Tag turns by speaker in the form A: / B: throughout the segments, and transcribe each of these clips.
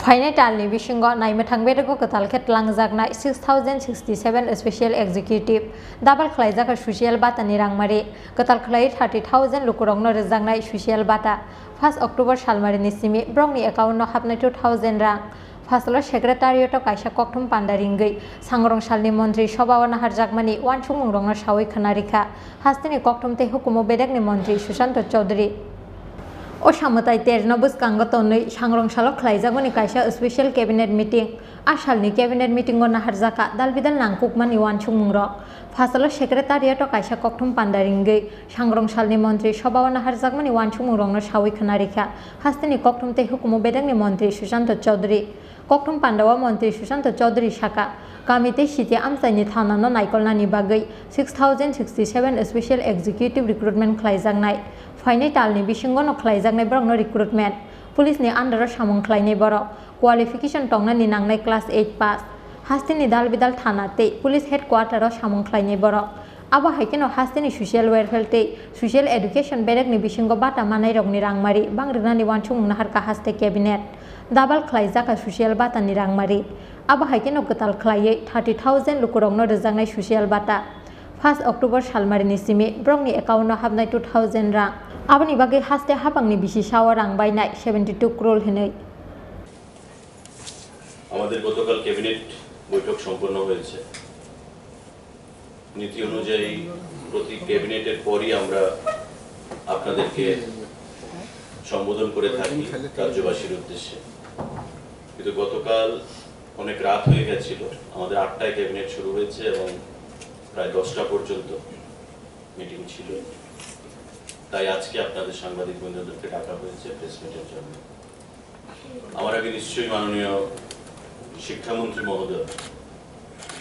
A: फाइनाय टालनि बिशिंगो नायनो थांबेरगो कतालखेत लांजागनाय 6067 special executive दाबाल खलायजाखा social बाटानि रांमारि कताल खलाय 30,000 लुकुरंनो रोजांनाय social बाटा 1 October सालमारिनि सिमि ब्रंनि एकाउन्टनो हाबनाय 2000 रां फासलो सेक्रेटारियेट कायसा कक्थुम पान्डारिंगै सांग्रं सालनि मन्त्रि सभावना हारजागमानि वानसुमुंरंनो सावै खनारिखा हास्तिनि कक्थुमते हुकुमो बेदेगनि मन्त्रि Sushant Chaudhary O samutai terno buskango tonoi sangrong salo khalaijagoni kaisa special cabinet meeting Ashalni cabinet meeting gona harjaka dalbidal nangkukmani wansungmungrok fasalo secretariat kaisa kokthum pandaringei sangrong salni mantri sabhawana harjakmani wansungmungrokno sawi khonarikha hastini kokthumte hukumo bedangni mantri Sushanta Chaudhary kokthum pandawa mantri Sushanta Chaudhary saka kamite siti amsaini thanano naikolnani bagai 6067 special executive recruitment khlaijaknai फाइनाय टालनि बिशिंगनो खलायजागनाय ब्रंनो recruitment पुलिसनि आन्डाराव सामुं खलायनाय बर' qualification टंनानि नांनाय class 8 पास हास्तिनि दालबिदाल थानाते police हेडक्वार्टाराव सामुं खलायनाय बर' आबा हाइकेनो हास्तिनि ससियेल वेलफेयर ते ससियेल एडुकेशन बेरेगनि बिशिंगो बाटा मानाय रगनि रांमारि बांग्रिनानि वानसुमुंनो हारका हास्ते केबिनेट दाबाल खलायजाका ससियेल बाटानि रांमारि आबा हाइकेनो गताल खलायै 30,000 लुकुरंनो रोजांनाय ससियेल बाटा 1 अक्टोबर सालमारिनि सिमि ब्रंनि एकाउन्टनो हाबनाय 2000 रां आबनि बागै हास्ते हाबांनि बिसिसाव रां बायनाय 72 crore हिनै
B: আমাদের গতকাল ক্যাবিনেট বৈঠক সম্পন্ন হয়েছে নীতি অনুযায়ী প্রতি ক্যাবিনেটের পরই আমরা আপনাদেরকে সম্বোধন করে থাকি রাজ্যবাসীর উদ্দেশ্যে কিন্তু গতকাল অনেক রাত হয়ে গিয়েছিল আমাদের 8টায় ক্যাবিনেট শুরু হয়েছে এবং প্রায় 10টা পর্যন্ত মিটিং ছিল তাই আজকে আপনাদের সাংবাদিক বন্ধুদেরকে ডাকা হয়েছে প্রেস মিটের জন্য আমার আগে নিশ্চয়ই মাননীয় শিক্ষামন্ত্রী মহোদয়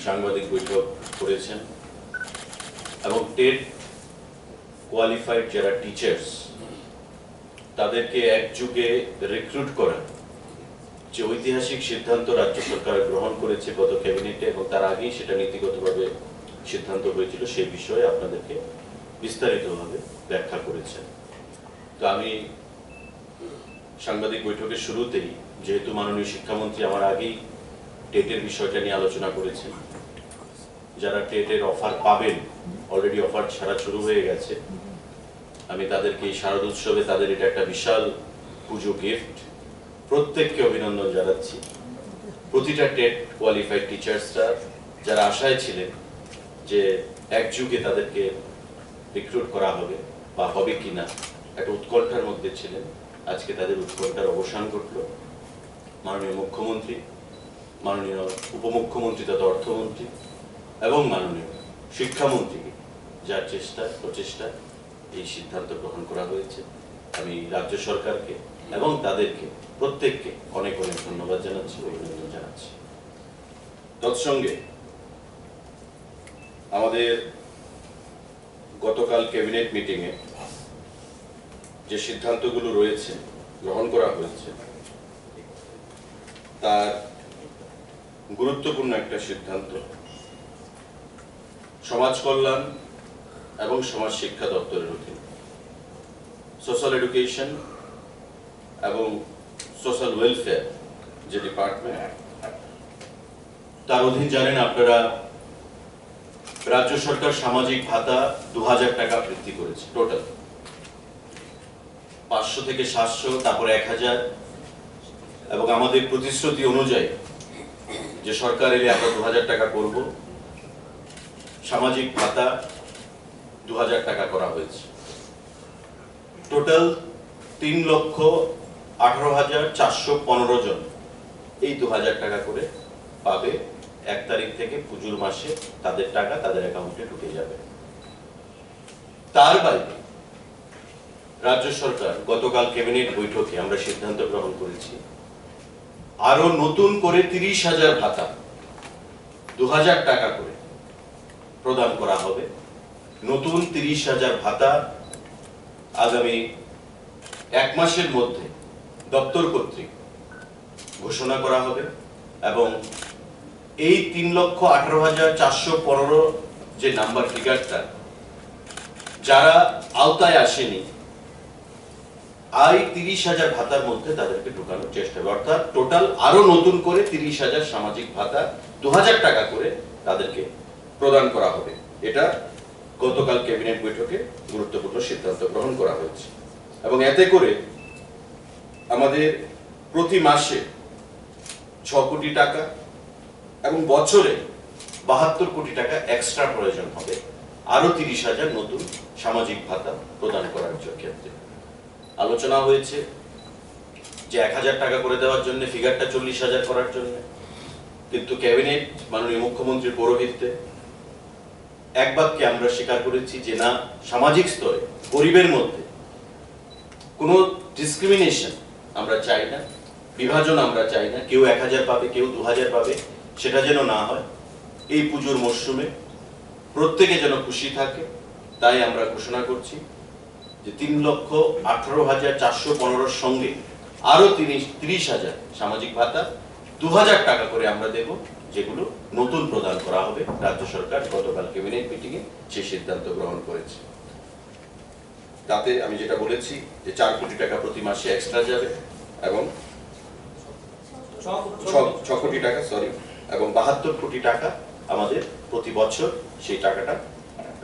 B: সাংবাদিক বৈঠক করেছেন এবং টেট কোয়ালিফাইড যারা টিচার্স তাদেরকে এক যুগে রিক্রুট করা যে ঐতিহাসিক সিদ্ধান্ত রাজ্য সরকার গ্রহণ করেছে গত ক্যাবিনেটে এবং তার আগেই সেটা নীতিগতভাবে সিদ্ধান্ত হয়েছিল সেই বিষয়ে আপনাদেরকে বিস্তারিতভাবে ব্যাখ্যা করেছেন তো আমি সাংবাদিক বৈঠকের শুরুতেই যেহেতু মাননীয় শিক্ষামন্ত্রী আমার আগেই টেটের বিষয়টা নিয়ে আলোচনা করেছেন যারা টেটের অফার পাবেন অলরেডি অফার ছাড়া শুরু হয়ে গেছে আমি তাদেরকে এই শারদ উৎসবে তাদের এটা একটা বিশাল পুজো গিফট প্রত্যেককে অভিনন্দন জানাচ্ছি প্রতিটা টেট কোয়ালিফাইড টিচার্সরা যারা আশায় ছিলেন যে এক যুগে তাদেরকে রিক্রুট করা হবে বা হবে কিনা একটা উৎকণ্ঠার মধ্যে ছিলেন আজকে তাদের উৎকণ্ঠার অবসান ঘটলো মাননীয় মুখ্যমন্ত্রী মাননীয় উপমুখ্যমন্ত্রী তথা অর্থমন্ত্রী এবং মাননীয় শিক্ষামন্ত্রী যার প্রচেষ্টা এই সিদ্ধান্ত গ্রহণ করা হয়েছে আমি রাজ্য সরকারকে এবং তাদেরকে প্রত্যেককে অনেক অনেক ধন্যবাদ জানাচ্ছি অভিনন্দন জানাচ্ছি তৎসঙ্গে আমাদের গতকাল ক্যাবিনেট মিটিংয়ে যে সিদ্ধান্তগুলো রয়েছে গ্রহণ করা হয়েছে তার গুরুত্বপূর্ণ একটা সিদ্ধান্ত সমাজ কল্যাণ এবং সমাজ শিক্ষা দপ্তরের অধীনে সোশ্যাল এডুকেশন এবং সোশ্যাল ওয়েলফেয়ার যে ডিপার্টমেন্ট তার অধীন জানেন আপনারা রাজ্য সরকার সামাজিক ভাতা 2000 টাকা বৃদ্ধি করেছে টোটাল 500 থেকে 700 তারপর 1000 এবং আমাদের প্রতিশ্রুতি অনুযায়ী যে সরকার এলে আমরা 2000 টাকা করব সামাজিক ভাতা 2000 টাকা করা হয়েছে টোটাল 3,18,415 জন এই 2000 টাকা করে পাবে 1 তারিখ থেকে পুজোর মাসে তাদের টাকা তাদের অ্যাকাউন্টে ঢুকে যাবে তার বাইরে রাজ্য সরকার গতকাল ক্যাবিনেট বৈঠকে আমরা সিদ্ধান্ত গ্রহণ করেছি আরো নতুন করে 30,000 ভাতা 2000 টাকা করে প্রদান করা হবে নতুন 30,000 ভাতা আগামী 1 মাসের মধ্যে দপ্তর কর্তৃক ঘোষণা করা হবে এবং এই 3,18,415 যে নাম্বার ফিগারটা যারা আওতায় আসেনি আই 30,000 ভাতার মধ্যে তাদেরকে ঢোকানোর চেষ্টা হবে। অর্থাৎ টোটাল আরো নতুন করে 30,000 সামাজিক ভাতা 2,000 টাকা করে তাদেরকে প্রদান করা হবে। এটা গতকাল ক্যাবিনেট বৈঠকে গুরুত্বপূর্ণ সিদ্ধান্ত গ্রহণ করা হয়েছে এবং এতে করে আমাদের প্রতি মাসে 6 কোটি টাকা এবং বছরে 72 কোটি টাকা এক্সট্রা প্রয়োজন হবে আরো 30,000 নতুন সামাজিক ভাতা প্রদান করার ক্ষেত্রে। আলোচনা হয়েছে যে 1,000 টাকা করে দেওয়ার জন্য ফিগারটা 40,000 করার জন্য, কিন্তু ক্যাবিনেট মাননীয় মুখ্যমন্ত্রীর পৌরোহিত্যে এক বাক্যে আমরা স্বীকার করেছি যে না, সামাজিক স্তরে গরিবের মধ্যে কোনো ডিসক্রিমিনেশন আমরা চাই না, বিভাজন আমরা চাই না, কেউ 1,000 পাবে কেউ 2,000 পাবে, সেটা যেন না হয়। এই পুজোর মরশুমে প্রত্যেকে যেন খুশি থাকে, তাই আমরা ঘোষণা করছি যে 3,18,415 সঙ্গে আরো 30,000 সামাজিক ভাতা 2,000 টাকা করে আমরা দেব, যেগুলো নতুন প্রদান করা হবে। রাজ্য সরকার গতকাল ক্যাবিনেট মিটিং এ সেই সিদ্ধান্ত গ্রহণ করেছে। তাতে আমি যেটা বলেছি যে 4 কোটি টাকা প্রতি মাসে এক্সট্রা যাবে এবং 6 কোটি টাকা এবং 72 কোটি টাকা আমাদের প্রতি বছর সেই টাকাটা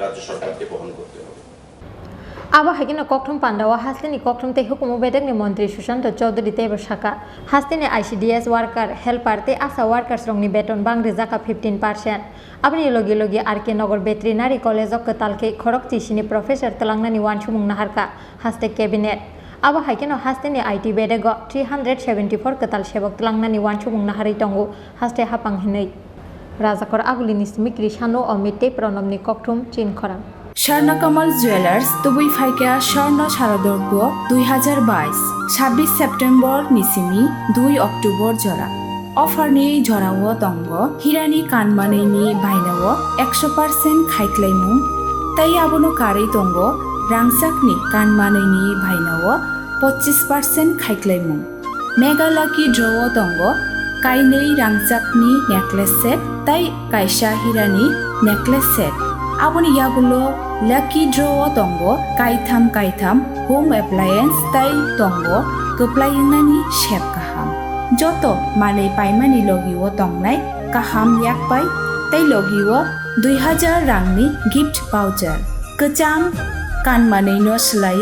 B: রাজ্য সরকারকে বহন করতে হবে।
A: Aba hagina kokthum pandawa hastini kokthum te hukumu bedek ni Mantri Sushanta Chaudhary te Shaka hastini ICDS worker helper te Asha workers rongni beton Bangrwjakha 15%. Abni logi RK Nagar Veterinary College of Katalke Khorang Chini professor Telangnani Wanchumung Naharka haste cabinet. Aba hagina hastini IT bedego 374 Katal Shebok Telangnani Wanchumung Nahari tongo haste hapang hinai. Rajakor Agulini Smikri Shano Omite pronomni kokthum Chin Khorang.
C: Swarnakamal jewellers তুবুই ফাইকা স্বর্ণ শারদর্ঘ 2022 26 September নিসিমি 2 October জরা অফারনি জরাও দঙ্গ হিরানি কানমানেনি বাইনাও 100% খাইক্লাইমুং তাই আবনো কারে দঙ্গ রাংসাকনি কানমানেনি বাইনাও 25% খাইক্লাইমুং মেগালাকি ড্রও দঙ্গ কাইনেই রাংসাকনি necklace set তাই কাইসা হিরানি necklace set Aboni yagulo lucky draw tongo kaitham home appliance tai tongo keplayingnani shep kaham joto manei paimani logiwo tongnai kaham yakpai tai logiwo 2,000 rangni gift voucher kecham kanmanei no slai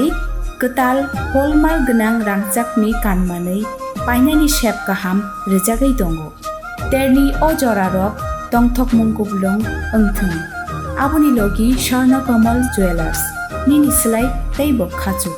C: ketal hallmark gnang rangjakni kanmanei painani shep kaham rejagai tongo terni ojorarok tongthokmung kublong engthung Aboni logi Sharna Kamal Jewelers Nini Slai Tei Bok Khachu